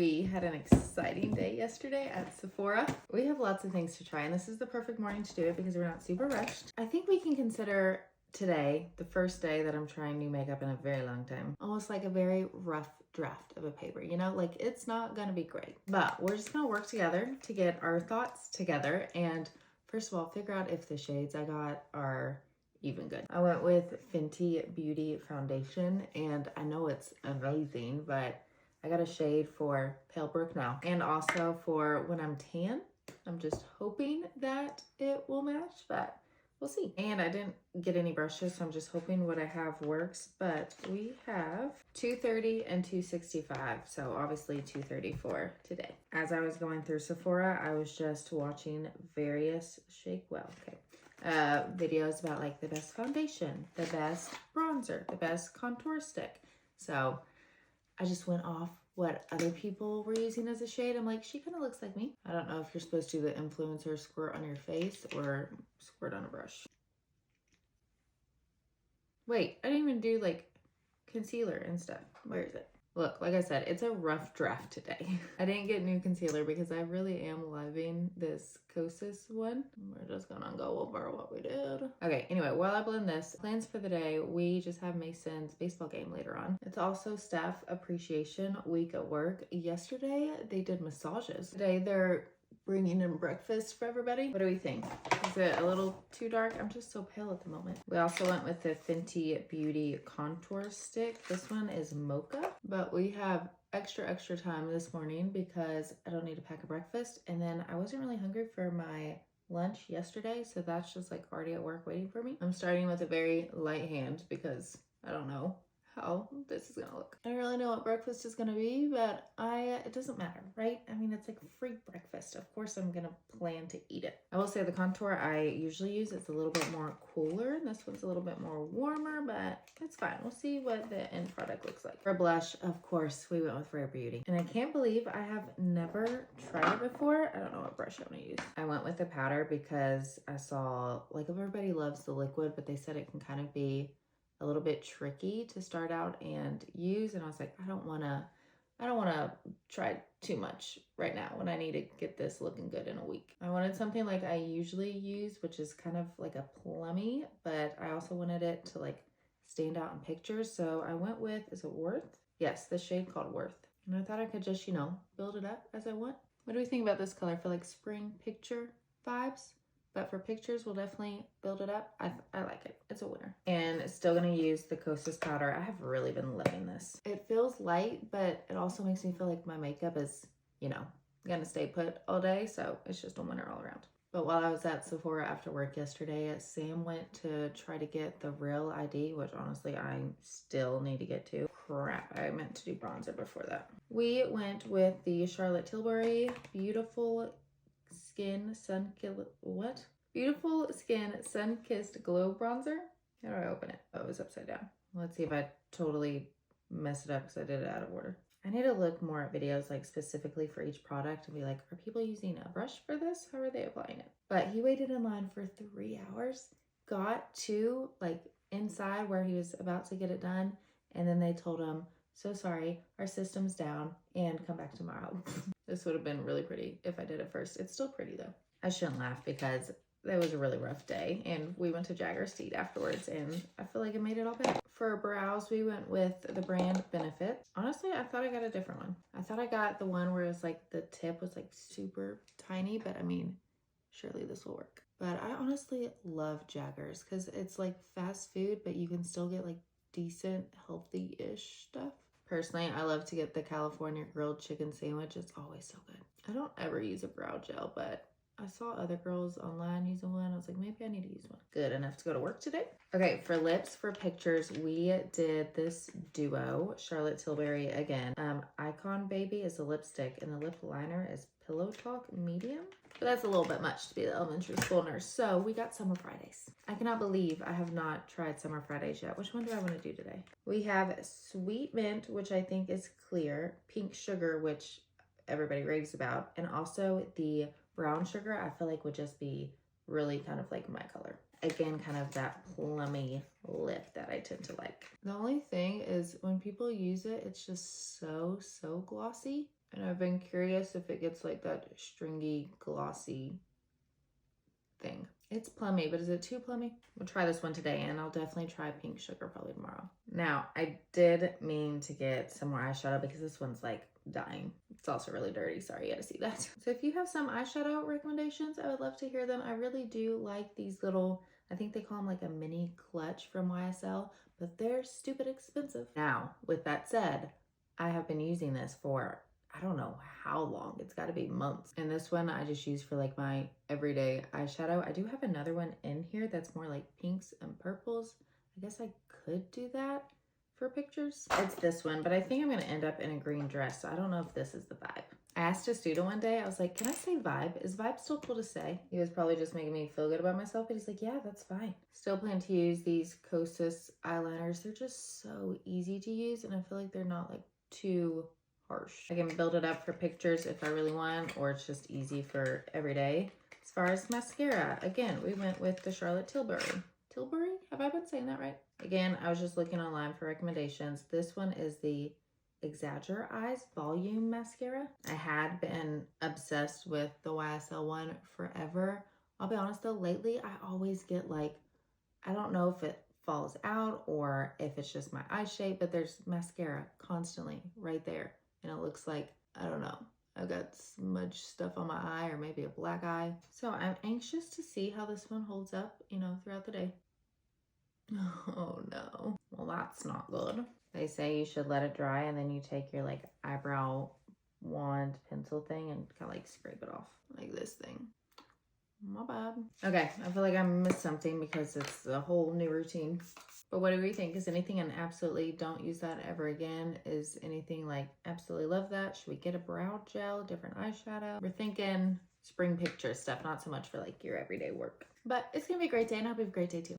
We had an exciting day yesterday at Sephora. We have lots of things to try, and this is the perfect morning to do it because we're not super rushed. I think we can consider today the first day that I'm trying new makeup in a very long time. Almost like a very rough draft of a paper, you know? Like, it's not gonna be great, but we're just gonna work together to get our thoughts together and first of all, figure out if the shades I got are even good. I went with Fenty Beauty Foundation, and I know it's amazing, but I got a shade for Pale Brick now. And also for when I'm tan, I'm just hoping that it will match, but we'll see. And I didn't get any brushes, so I'm just hoping what I have works. But we have 230 and 265, so obviously 230 for today. As I was going through Sephora, I was just watching various videos about like the best foundation, the best bronzer, the best contour stick. So I just went off what other people were using as a shade. I'm like, she kind of looks like me. I don't know if you're supposed to do the influencer squirt on your face or squirt on a brush. Wait, I didn't even do like concealer and stuff. Where is it? Look, like I said, it's a rough draft today. I didn't get new concealer because I really am loving this Kosas one. We're just gonna go over what we did. Okay, anyway, while I blend this, plans for the day, we just have Mason's baseball game later on. It's also staff appreciation week at work. Yesterday, they did massages. Today, they're bringing in breakfast for everybody. What do we think? Is it a little too dark? I'm just so pale at the moment. We also went with the Fenty Beauty contour stick. This one is mocha, but we have extra time this morning because I don't need to pack a breakfast. And then I wasn't really hungry for my lunch yesterday, so that's just like already at work waiting for me. I'm starting with a very light hand because I don't know how this is gonna look. I don't really know what breakfast is gonna be, but it doesn't matter, right? I mean, it's like free breakfast. Of course I'm gonna plan to eat it. I will say the contour I usually use, it's a little bit more cooler, and this one's a little bit more warmer, but it's fine. We'll see what the end product looks like. For blush, of course, we went with Rare Beauty. And I can't believe I have never tried it before. I don't know what brush I'm gonna use. I went with the powder because I saw, like, everybody loves the liquid, but they said it can kind of be a little bit tricky to start out and use, and I was like, I don't want to try too much right now when I need to get this looking good in a week. I wanted something like I usually use, which is kind of like a plummy, but I also wanted it to like stand out in pictures, so I went with, is it Worth? Yes, the shade called Worth. And I thought I could just, you know, build it up as I want. What do we think about this color for like spring picture vibes? But for pictures, we'll definitely build it up. I like it. It's a winner. And still gonna use the Kosas powder. I have really been loving this. It feels light, but it also makes me feel like my makeup is, you know, gonna stay put all day. So it's just a winner all around. But while I was at Sephora after work yesterday, Sam went to try to get the Real ID, which honestly I still need to get to. Crap, I meant to do bronzer before that. We went with the Charlotte Tilbury Beautiful Skin Sun-Kissed Glow Bronzer. How do I open it? Oh, it was upside down. Let's see if I totally messed it up because I did it out of order. I need to look more at videos like specifically for each product and be like, are people using a brush for this? How are they applying it? But he waited in line for 3 hours, got to like inside where he was about to get it done, and then they told him, so sorry, our system's down and come back tomorrow. This would have been really pretty if I did it first. It's still pretty though. I shouldn't laugh because that was a really rough day and we went to Jagger's to eat afterwards and I feel like it made it all better. For brows, we went with the brand Benefit. Honestly, I thought I got a different one. I thought I got the one where it's like the tip was like super tiny, but I mean, surely this will work. But I honestly love Jagger's because it's like fast food, but you can still get like decent, healthy-ish stuff. Personally, I love to get the California grilled chicken sandwich. It's always so good. I don't ever use a brow gel, but I saw other girls online using one. I was like, maybe I need to use one. Good enough to go to work today. Okay, for lips, for pictures, we did this duo, Charlotte Tilbury again. Icon Baby is a lipstick and the lip liner is Pillow Talk Medium. But that's a little bit much to be the elementary school nurse. So we got Summer Fridays. I cannot believe I have not tried Summer Fridays yet. Which one do I want to do today? We have Sweet Mint, which I think is clear. Pink Sugar, which everybody raves about. And also the Brown Sugar, I feel like would just be really kind of like my color. Again, kind of that plummy lip that I tend to like. The only thing is when people use it, it's just so glossy. And I've been curious if it gets like that stringy, glossy thing. It's plummy, but is it too plummy? We'll try this one today, and I'll definitely try pink sugar probably tomorrow. Now, I did mean to get some more eyeshadow because this one's like dying. It's also really dirty. Sorry, you had to see that. So if you have some eyeshadow recommendations, I would love to hear them. I really do like these little, I think they call them like a mini clutch from YSL, but they're stupid expensive. Now, with that said, I have been using this for I don't know how long. It's got to be months. And this one I just use for like my everyday eyeshadow. I do have another one in here that's more like pinks and purples. I guess I could do that for pictures. It's this one, but I think I'm going to end up in a green dress. So I don't know if this is the vibe. I asked a student one day, I was like, can I say vibe? Is vibe still cool to say? He was probably just making me feel good about myself, but he's like, yeah, that's fine. Still plan to use these Kosas eyeliners. They're just so easy to use, and I feel like they're not like too harsh. I can build it up for pictures if I really want, or it's just easy for every day. As far as mascara, again, we went with the Charlotte Tilbury. Tilbury? Have I been saying that right? Again, I was just looking online for recommendations. This one is the Exagger Eyes Volume Mascara. I had been obsessed with the YSL one forever. I'll be honest though, lately I always get like, I don't know if it falls out or if it's just my eye shape, but there's mascara constantly right there. And it looks like, I don't know, I've got smudged stuff on my eye or maybe a black eye. So I'm anxious to see how this one holds up, you know, throughout the day. Oh no. Well, that's not good. They say you should let it dry and then you take your like eyebrow wand pencil thing and kind of like scrape it off like this thing. My bad. Okay, I feel like I missed something because it's a whole new routine. But what do we think? Is anything an absolutely don't use that ever again? Is anything like absolutely love that? Should we get a brow gel, different eyeshadow? We're thinking spring picture stuff, not so much for like your everyday work. But it's gonna be a great day and I hope you have a great day too.